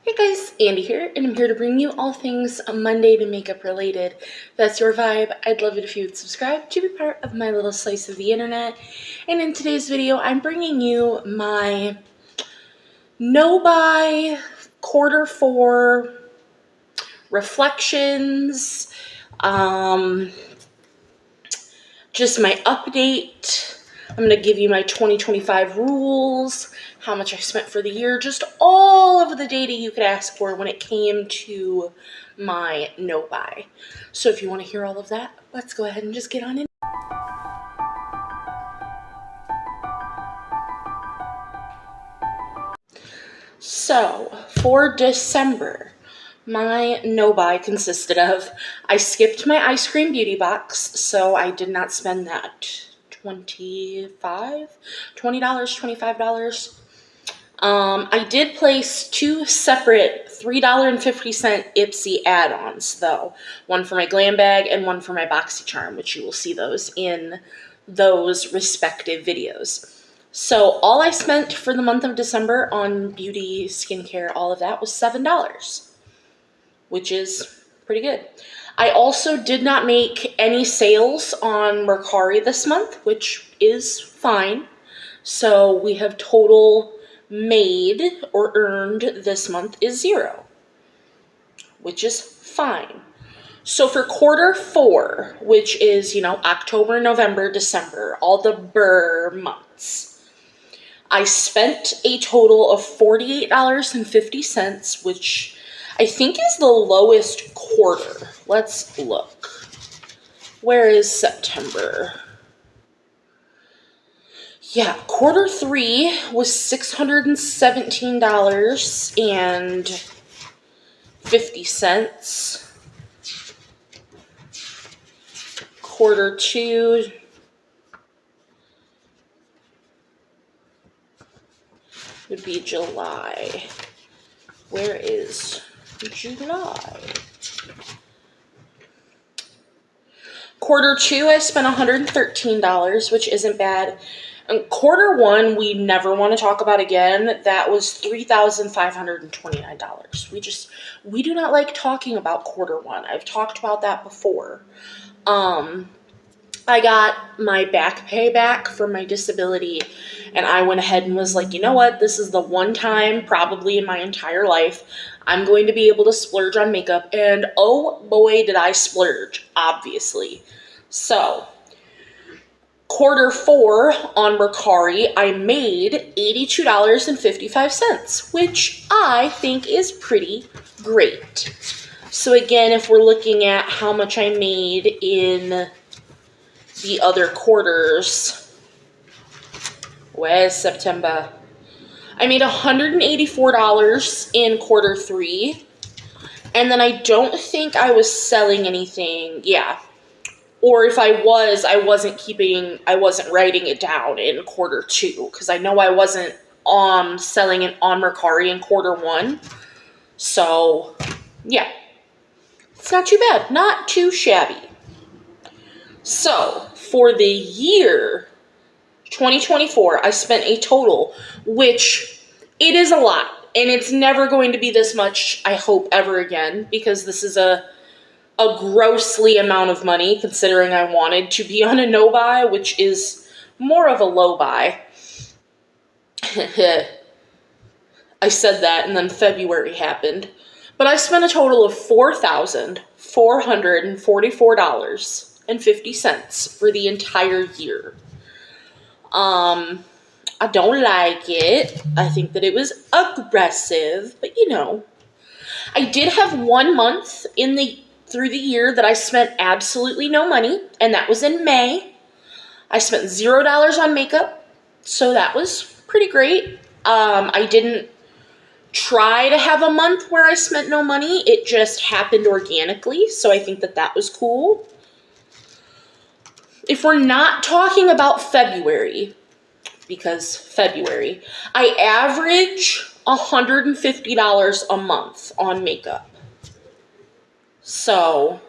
Hey guys, Andy here, and I'm here to bring you all things Monday to makeup related. If that's your vibe, I'd love it if you would subscribe to be part of my little slice of the internet. And in today's video, I'm bringing you my no-buy Q4 reflections, just my update. I'm going to give you my 2025 rules, how much I spent for the year, just all of the data you could ask for when it came to my no-buy. So if you want to hear all of that, let's go ahead and just get on in. So for December, my no-buy consisted of, I skipped my ice cream beauty box, so I did not spend that $20, $25. I did place two separate $3.50 Ipsy add-ons, though. One for my glam bag and one for my BoxyCharm, which you will see those in those respective videos. So all I spent for the month of December on beauty, skincare, all of that was $7, which is pretty good. I also did not make any sales on Mercari this month, which is fine. So we have total made or earned this month is $0, which is fine. So for Q4, which is, October, November, December, all the burr months, I spent a total of $48.50, which I think is the lowest quarter. Let's look. Where is September? Yeah, Q3 was $617.50. Q2 would be July. Where is July? Q2, I spent $113, which isn't bad. And Q1, we never want to talk about again. That was $3,529. We do not like talking about Q1. I've talked about that before. I got my back pay back for my disability, and I went ahead and was like, you know what? This is the one time probably in my entire life I'm going to be able to splurge on makeup, and oh boy, did I splurge, obviously. So, Q4 on Mercari, I made $82.55, which I think is pretty great. So again, if we're looking at how much I made in the other quarters, where's September? I made $184 in Q3, and then I don't think I was selling anything, or if I wasn't writing it down in Q2, because I know I wasn't selling it on Mercari in Q1, so yeah, it's not too bad, not too shabby. So, for the year 2024, I spent a total, which it is a lot, and it's never going to be this much, I hope, ever again, because this is a grossly amount of money, considering I wanted to be on a no-buy, which is more of a low-buy. I said that, and then February happened. But I spent a total of $4,444.50 for the entire year. I don't like it. I think that it was aggressive, but I did have 1 month through the year that I spent absolutely no money, and that was in May. I spent $0 on makeup, so that was pretty great. I didn't try to have a month where I spent no money. It just happened organically, so I think that that was cool. If we're not talking about February, because February, I average $150 a month on makeup. So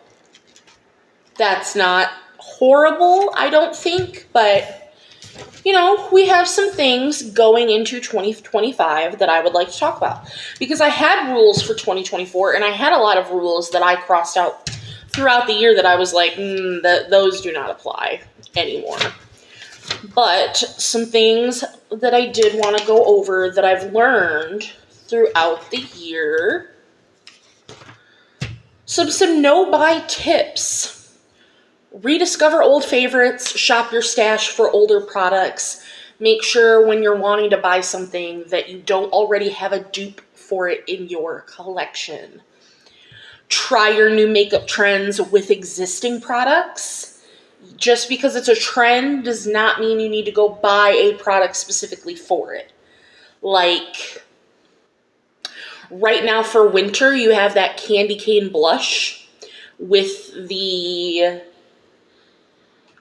that's not horrible, I don't think, but you know, we have some things going into 2025 that I would like to talk about. Because I had rules for 2024, and I had a lot of rules that I crossed out throughout the year that I was like, those do not apply anymore. But some things that I did want to go over that I've learned throughout the year. Some no-buy tips. Rediscover old favorites, shop your stash for older products. Make sure when you're wanting to buy something that you don't already have a dupe for it in your collection. Try your new makeup trends with existing products. Just because it's a trend does not mean you need to go buy a product specifically for it. Like, right now for winter, you have that candy cane blush with the...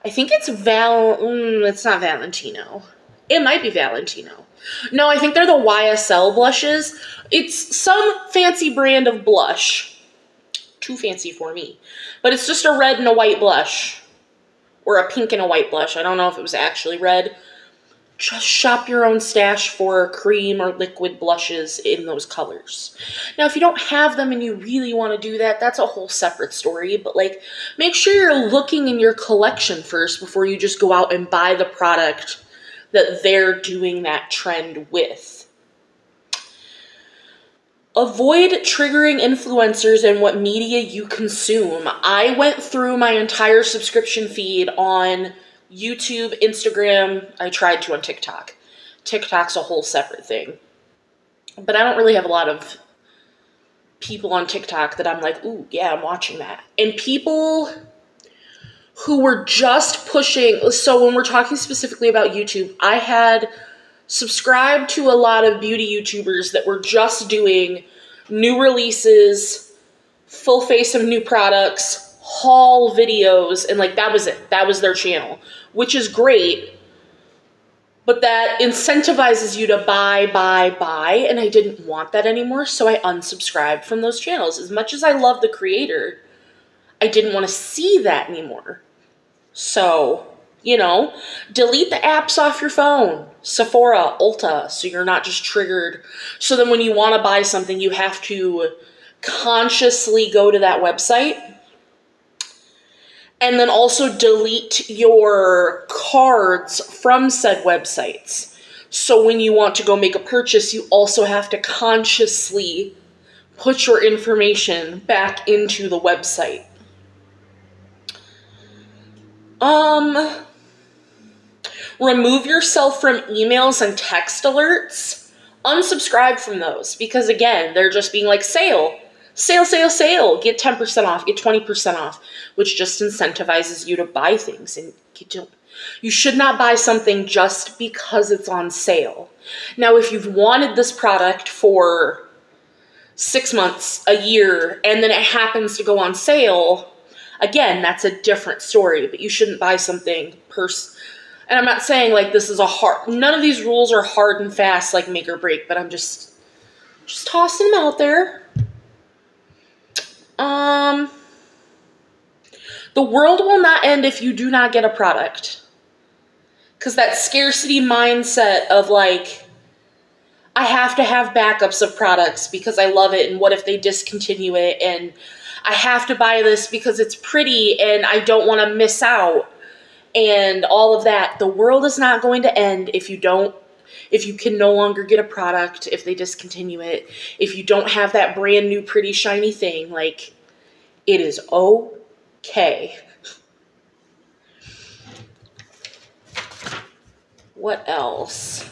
I think it's it's not Valentino. It might be Valentino. No, I think they're the YSL blushes. It's some fancy brand of blush. Too fancy for me. But it's just a red and a white blush. Or a pink and a white blush. I don't know if it was actually red. Just shop your own stash for cream or liquid blushes in those colors. Now, if you don't have them and you really want to do that, that's a whole separate story. But, like, make sure you're looking in your collection first before you just go out and buy the product that they're doing that trend with. Avoid triggering influencers and what media you consume. I went through my entire subscription feed on YouTube, Instagram. I tried to on TikTok. TikTok's a whole separate thing. But I don't really have a lot of people on TikTok that I'm like, ooh, yeah, I'm watching that. And people who were just pushing, so when we're talking specifically about YouTube, I had subscribed to a lot of beauty YouTubers that were just doing new releases, full face of new products, haul videos, and like that was it. That was their channel, which is great, but that incentivizes you to buy, and I didn't want that anymore, so I unsubscribed from those channels. As much as I love the creator, I didn't want to see that anymore. So, you know, delete the apps off your phone. Sephora, Ulta, so you're not just triggered. So then when you want to buy something, you have to consciously go to that website. And then also delete your cards from said websites. So when you want to go make a purchase, you also have to consciously put your information back into the website. Remove yourself from emails and text alerts. Unsubscribe from those because, again, they're just being like, sale, sale, sale, sale. Get 10% off, get 20% off, which just incentivizes you to buy things. And you should not buy something just because it's on sale. Now, if you've wanted this product for 6 months, a year, and then it happens to go on sale, again, that's a different story, but you shouldn't buy something and I'm not saying like this is none of these rules are hard and fast like make or break, but I'm just tossing them out there. The world will not end if you do not get a product. Because that scarcity mindset of like, I have to have backups of products because I love it, and what if they discontinue it, and I have to buy this because it's pretty and I don't want to miss out, and all of that. The world is not going to end if you can no longer get a product, if they discontinue it, if you don't have that brand new pretty shiny thing. Like, it is okay. What else?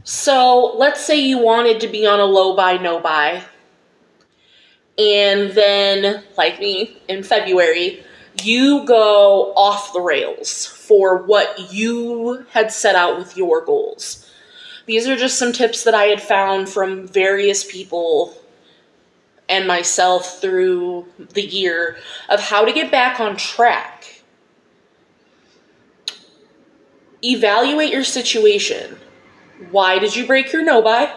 So let's say you wanted to be on a low buy, no buy. And then, like me, in February, you go off the rails for what you had set out with your goals. These are just some tips that I had found from various people and myself through the year of how to get back on track. Evaluate your situation. Why did you break your no buy?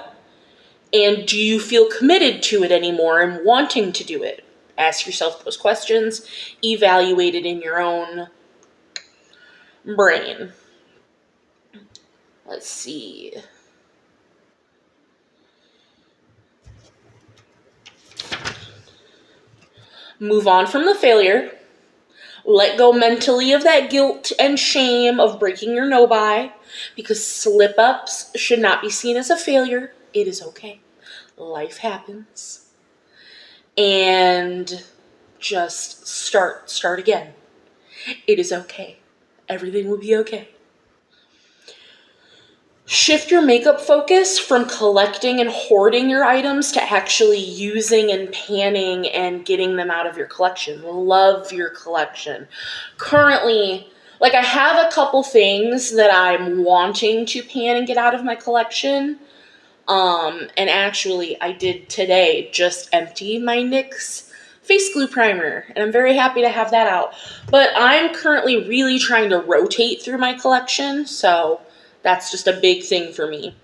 And do you feel committed to it anymore and wanting to do it? Ask yourself those questions. Evaluate it in your own brain. Let's see. Move on from the failure. Let go mentally of that guilt and shame of breaking your no-buy, because slip-ups should not be seen as a failure. It is okay. Life happens. And just start again. It is okay. Everything will be okay. Shift your makeup focus from collecting and hoarding your items to actually using and panning and getting them out of your collection. Love your collection. Currently, like, I have a couple things that I'm wanting to pan and get out of my collection. And actually, I did today just empty my NYX face glue primer, and I'm very happy to have that out. But I'm currently really trying to rotate through my collection, so that's just a big thing for me.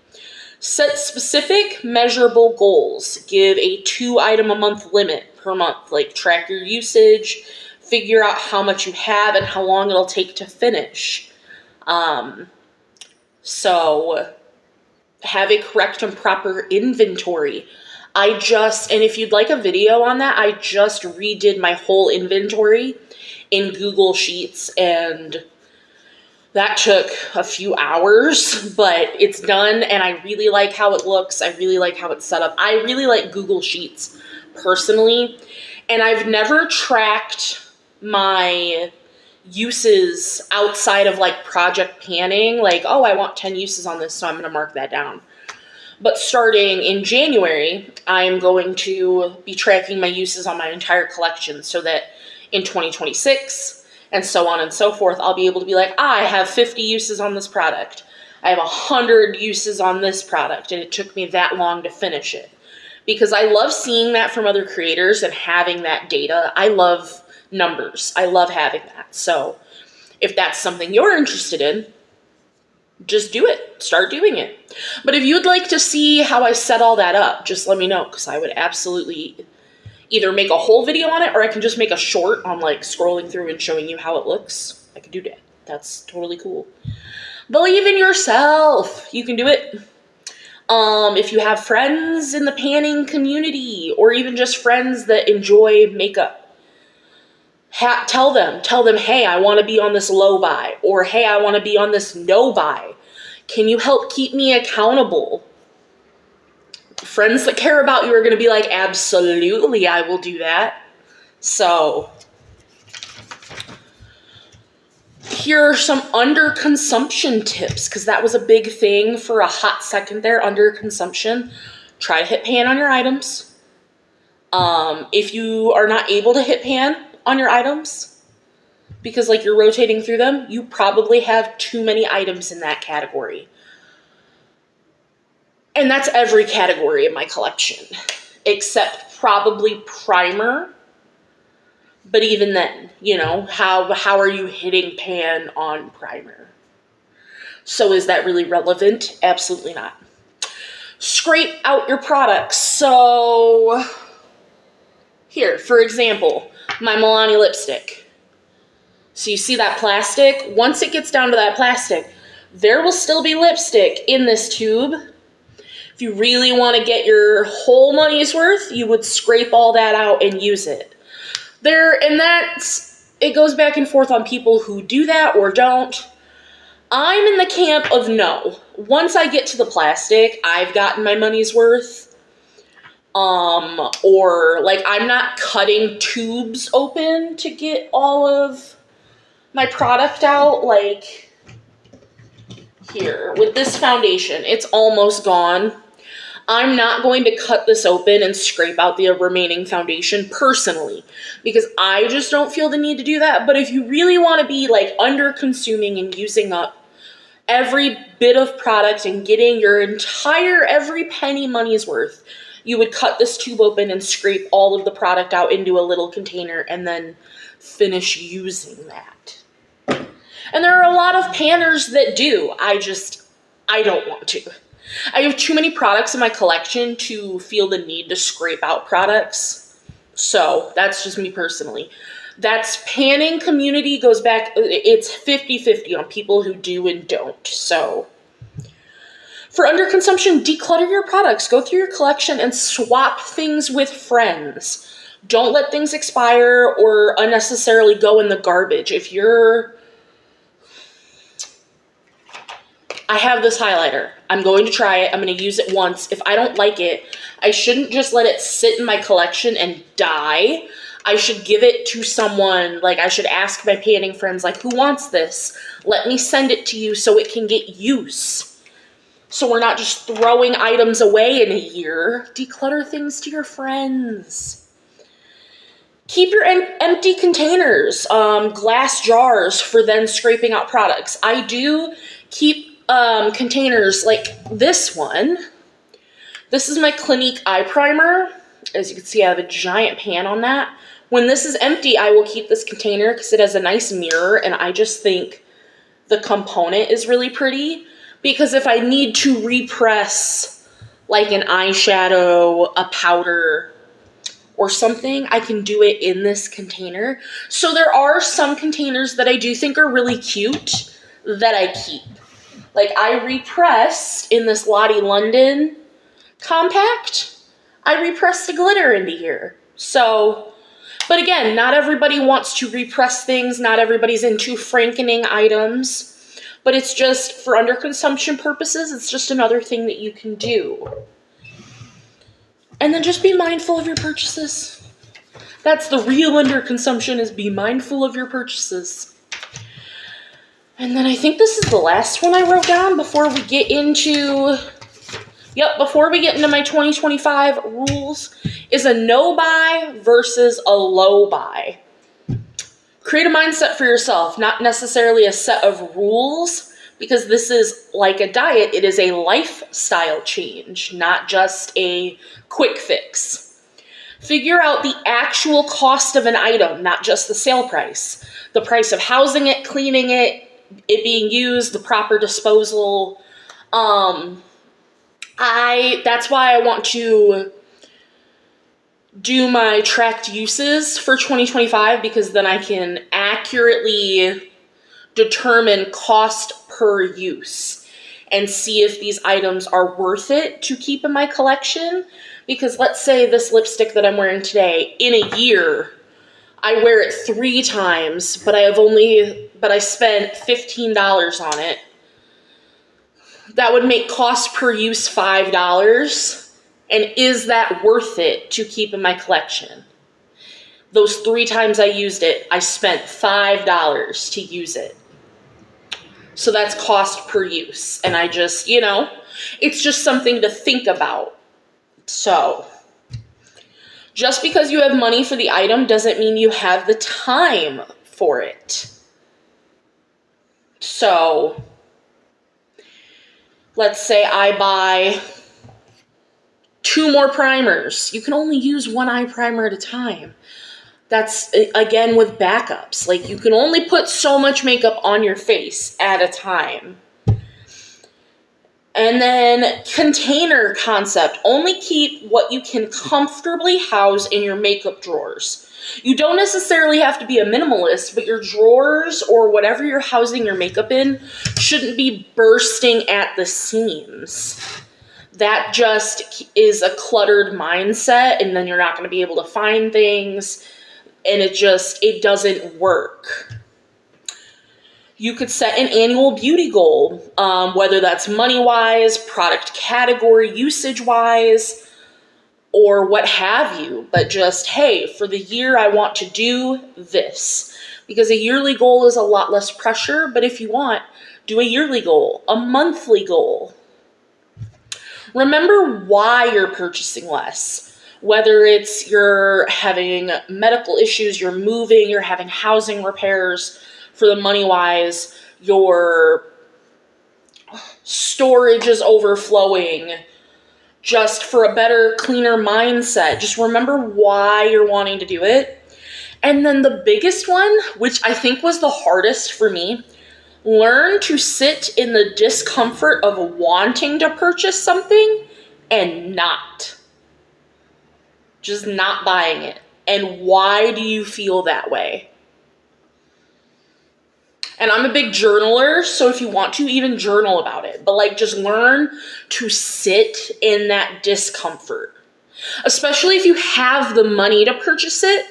Set specific, measurable goals. Give a 2-item a month limit per month. Like, track your usage, figure out how much you have and how long it'll take to finish. So have a correct and proper inventory. And if you'd like a video on that, I just redid my whole inventory in Google Sheets, and that took a few hours, but it's done, and I really like how it looks. I really like how it's set up. I really like Google Sheets personally, and I've never tracked my uses outside of like project panning, like, oh, I want 10 uses on this, so I'm going to mark that down. But starting in January, I'm going to be tracking my uses on my entire collection so that in 2026 and so on and so forth, I'll be able to be like, I have 50 uses on this product. I have 100 uses on this product, and it took me that long to finish it. Because I love seeing that from other creators and having that data. I love numbers. I love having that. So if that's something you're interested in, just do it. Start doing it. But if you'd like to see how I set all that up, just let me know, because I would absolutely either make a whole video on it, or I can just make a short on like scrolling through and showing you how it looks. I could do that. That's totally cool. Believe in yourself. You can do it. If you have friends in the panning community, or even just friends that enjoy makeup, tell them, hey, I want to be on this low buy, or hey, I want to be on this no buy. Can you help keep me accountable? Friends that care about you are going to be like, absolutely, I will do that. So here are some underconsumption tips, because that was a big thing for a hot second there, underconsumption. Try to hit pan on your items. If you are not able to hit pan on your items, because like you're rotating through them, you probably have too many items in that category. And that's every category in my collection, except probably primer. But even then, you know, how are you hitting pan on primer? So is that really relevant? Absolutely not. Scrape out your products. So here, for example, my Milani lipstick. So you see that plastic? Once it gets down to that plastic, there will still be lipstick in this tube. If you really want to get your whole money's worth, you would scrape all that out and use it. It goes back and forth on people who do that or don't. I'm in the camp of no. Once I get to the plastic, I've gotten my money's worth. Or like, I'm not cutting tubes open to get all of my product out. Like here with this foundation, it's almost gone. I'm not going to cut this open and scrape out the remaining foundation personally, because I just don't feel the need to do that. But if you really want to be like under consuming and using up every bit of product and getting your entire every penny money's worth, you would cut this tube open and scrape all of the product out into a little container and then finish using that. And there are a lot of panners that do. I don't want to. I have too many products in my collection to feel the need to scrape out products. So that's just me personally. That's panning community goes back, it's 50-50 on people who do and don't. So for underconsumption, declutter your products. Go through your collection and swap things with friends. Don't let things expire or unnecessarily go in the garbage. I have this highlighter. I'm going to try it. I'm going to use it once. If I don't like it, I shouldn't just let it sit in my collection and die. I should give it to someone. Like, I should ask my panning friends, like, who wants this? Let me send it to you so it can get use. So we're not just throwing items away in a year. Declutter things to your friends. Keep your empty containers, glass jars for then scraping out products. I do keep containers like this one. This is my Clinique eye primer. As you can see, I have a giant pan on that. When this is empty, I will keep this container because it has a nice mirror, and I just think the component is really pretty. Because if I need to repress like an eyeshadow, a powder, or something, I can do it in this container. So there are some containers that I do think are really cute that I keep. Like, I repressed in this Lottie London compact, I repressed the glitter into here. So, but again, not everybody wants to repress things. Not everybody's into frankening items. But it's just, for underconsumption purposes, it's just another thing that you can do. And then just be mindful of your purchases. That's the real underconsumption, is be mindful of your purchases. And then I think this is the last one I wrote down before we get into, before we get into my 2025 rules, is a no buy versus a low buy. Create a mindset for yourself, not necessarily a set of rules, because this is like a diet. It is a lifestyle change, not just a quick fix. Figure out the actual cost of an item, not just the sale price. The price of housing it, cleaning it being used, the proper disposal. That's why I want to do my tracked uses for 2025, because then I can accurately determine cost per use and see if these items are worth it to keep in my collection. Because let's say this lipstick that I'm wearing today, in a year, I wear it 3 times, but I spent $15 on it. That would make cost per use $5. And is that worth it to keep in my collection? Those 3 times I used it, I spent $5 to use it. So that's cost per use. And I just, it's just something to think about. So, just because you have money for the item doesn't mean you have the time for it. So, let's say I buy 2 more primers. You can only use 1 eye primer at a time. That's, again, with backups. Like, you can only put so much makeup on your face at a time. And then container concept. Only keep what you can comfortably house in your makeup drawers. You don't necessarily have to be a minimalist, but your drawers or whatever you're housing your makeup in shouldn't be bursting at the seams. That just is a cluttered mindset, and then you're not going to be able to find things, and it doesn't work. You could set an annual beauty goal, whether that's money-wise, product category, usage-wise, or what have you. But just, hey, for the year I want to do this. Because a yearly goal is a lot less pressure, but if you want, do a yearly goal, a monthly goal. Remember why you're purchasing less. Whether it's you're having medical issues, you're moving, you're having housing repairs, for the money-wise, your storage is overflowing, just for a better, cleaner mindset. Just remember why you're wanting to do it. And then the biggest one, which I think was the hardest for me, learn to sit in the discomfort of wanting to purchase something and not. Just not buying it. And why do you feel that way? And I'm a big journaler, so if you want to, even journal about it. But like, just learn to sit in that discomfort. Especially if you have the money to purchase it.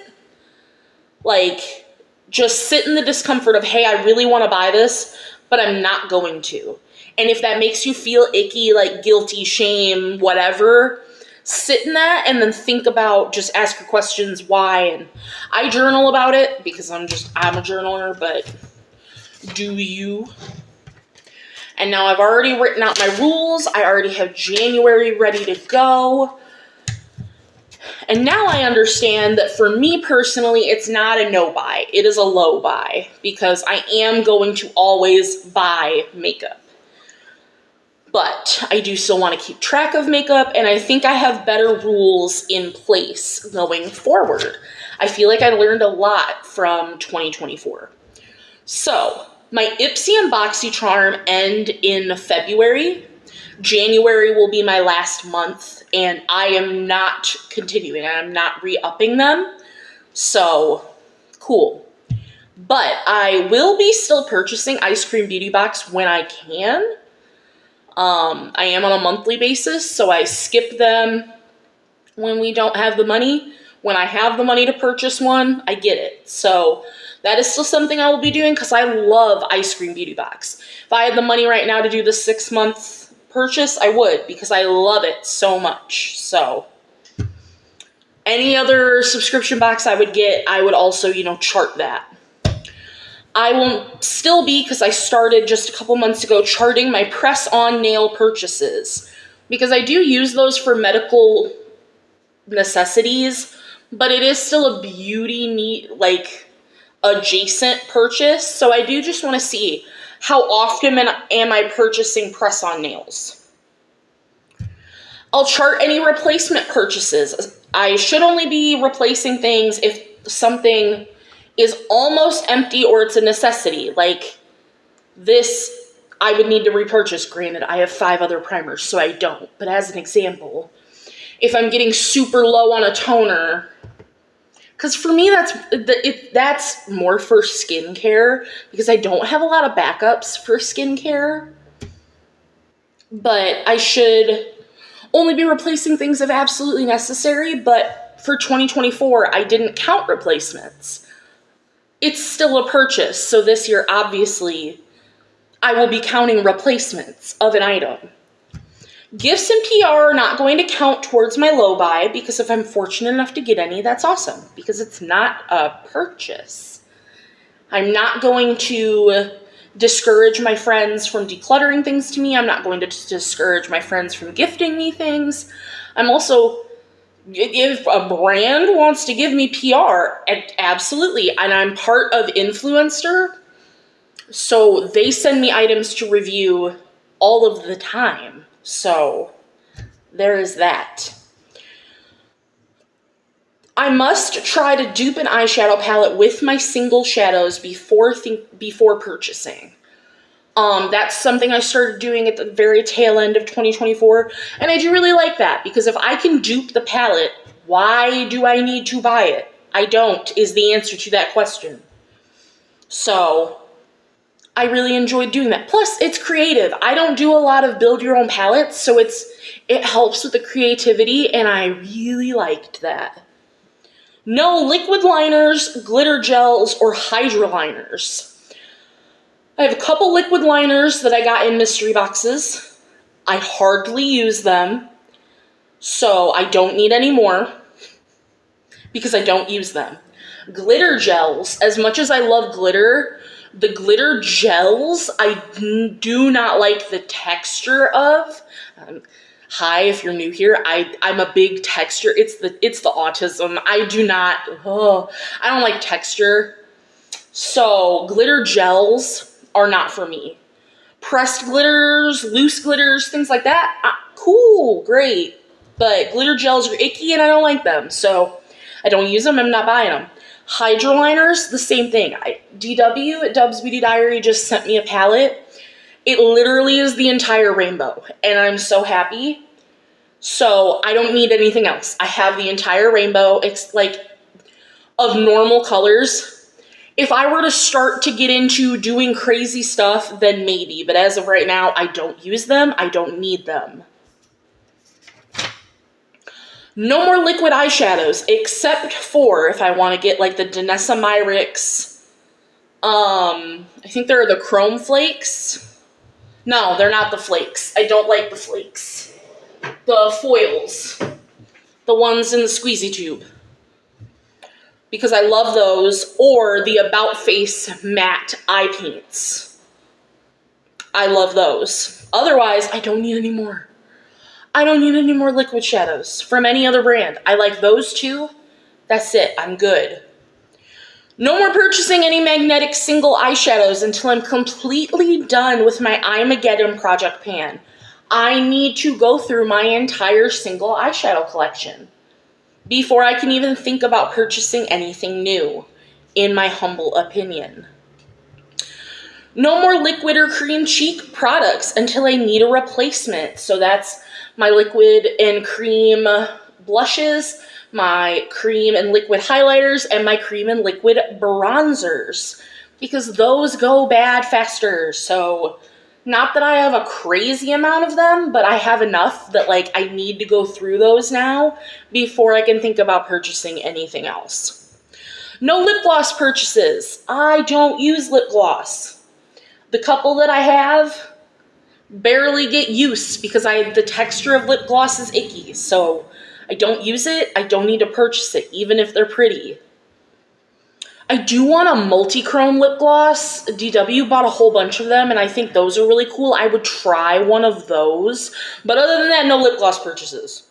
Like, just sit in the discomfort of, hey, I really want to buy this, but I'm not going to. And if that makes you feel icky, like guilty, shame, whatever, sit in that and then think about, just ask your questions why. And I journal about it because I'm a journaler, but do you? And now I've already written out my rules. I already have January ready to go. And now I understand that for me personally, it's not a no buy. It is a low buy because I am going to always buy makeup. But I do still want to keep track of makeup, and I think I have better rules in place going forward. I feel like I learned a lot from 2024. So, my Ipsy and BoxyCharm end in February. January will be my last month, and I am not continuing. I'm not re-upping them. So, cool. But I will be still purchasing Ice Cream Beauty Box when I can. I am on a monthly basis, so I skip them when we don't have the money. When I have the money to purchase one, I get it. So that is still something I will be doing because I love Ice Cream Beauty Box. If I had the money right now to do the 6-month purchase, I would because I love it so much. So any other subscription box I would get, I would also, chart that. I will still be, because I started just a couple months ago, charting my press-on nail purchases. Because I do use those for medical necessities, but it is still a beauty adjacent purchase. So I do just want to see how often am I purchasing press-on nails. I'll chart any replacement purchases. I should only be replacing things if something is almost empty or it's a necessity. Like this, I would need to repurchase. Granted, I have 5 other primers, so I don't. But as an example, if I'm getting super low on a toner, because for me that's more for skincare, because I don't have a lot of backups for skincare. But I should only be replacing things if absolutely necessary. But for 2024, I didn't count replacements. It's still a purchase, so this year, obviously, I will be counting replacements of an item. Gifts and PR are not going to count towards my low buy, because if I'm fortunate enough to get any, that's awesome, because it's not a purchase. I'm not going to discourage my friends from decluttering things to me. I'm not going to discourage my friends from gifting me things. I'm also... If a brand wants to give me PR, absolutely. And I'm part of Influencer, so they send me items to review all of the time. So there is that. I must try to dupe an eyeshadow palette with my single shadows before purchasing. That's something I started doing at the very tail end of 2024, and I do really like that, because if I can dupe the palette, why do I need to buy it? I don't, is the answer to that question. So, I really enjoyed doing that. Plus, it's creative. I don't do a lot of build your own palettes, so it helps with the creativity, and I really liked that. No liquid liners, glitter gels, or hydro liners. I have a couple liquid liners that I got in mystery boxes. I hardly use them, so I don't need any more because I don't use them. Glitter gels, as much as I love glitter, the glitter gels I do not like the texture of. Hi, if you're new here, I'm a big texture. It's the autism. I don't like texture. So glitter gels are not for me. Pressed glitters, loose glitters, things like that, cool, great. But glitter gels are icky and I don't like them, so I don't use them, I'm not buying them. Hydro liners, the same thing. DW at Dub's Beauty Diary just sent me a palette. It literally is the entire rainbow, and I'm so happy. So I don't need anything else. I have the entire rainbow, it's like of normal colors. If I were to start to get into doing crazy stuff, then maybe. But as of right now, I don't use them. I don't need them. No more liquid eyeshadows, except for if I want to get like the Danessa Myricks. I think they're the Chrome Flakes. No, they're not the flakes. I don't like the flakes. The foils. The ones in the squeezy tube. Because I love those. Or the About Face matte eye paints. I love those. Otherwise, I don't need any more. I don't need any more liquid shadows from any other brand. I like those two. That's it. I'm good. No more purchasing any magnetic single eyeshadows until I'm completely done with my Eyemageddon project pan. I need to go through my entire single eyeshadow collection before I can even think about purchasing anything new, in my humble opinion. No more liquid or cream cheek products until I need a replacement. So that's my liquid and cream blushes, my cream and liquid highlighters, and my cream and liquid bronzers, because those go bad faster. So not that I have a crazy amount of them, but I have enough that like I need to go through those now before I can think about purchasing anything else. No lip gloss purchases. I don't use lip gloss. The couple that I have barely get use because the texture of lip gloss is icky, so I don't use it. I don't need to purchase it, even if they're pretty. I do want a multi-chrome lip gloss. DW bought a whole bunch of them, and I think those are really cool. I would try one of those, but other than that, no lip gloss purchases.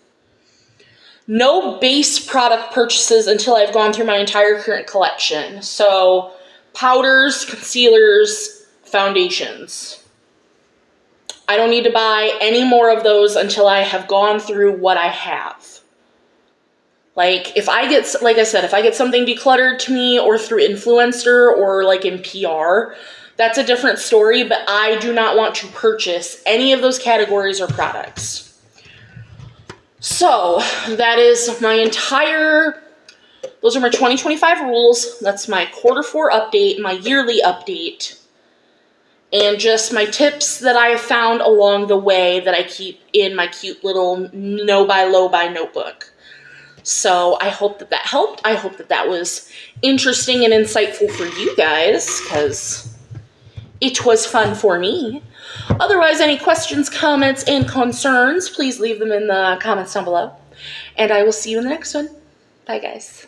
No base product purchases until I've gone through my entire current collection. So powders, concealers, foundations. I don't need to buy any more of those until I have gone through what I have. Like, if I get, like I said, if I get something decluttered to me or through influencer or like in PR, that's a different story, but I do not want to purchase any of those categories or products. So, that is my those are my 2025 rules. That's my quarter 4 update, my yearly update. And just my tips that I have found along the way that I keep in my cute little no-buy-low-buy notebook. So I hope that that helped. I hope that that was interesting and insightful for you guys, because it was fun for me. Otherwise, any questions, comments, and concerns, please leave them in the comments down below. And I will see you in the next one. Bye, guys.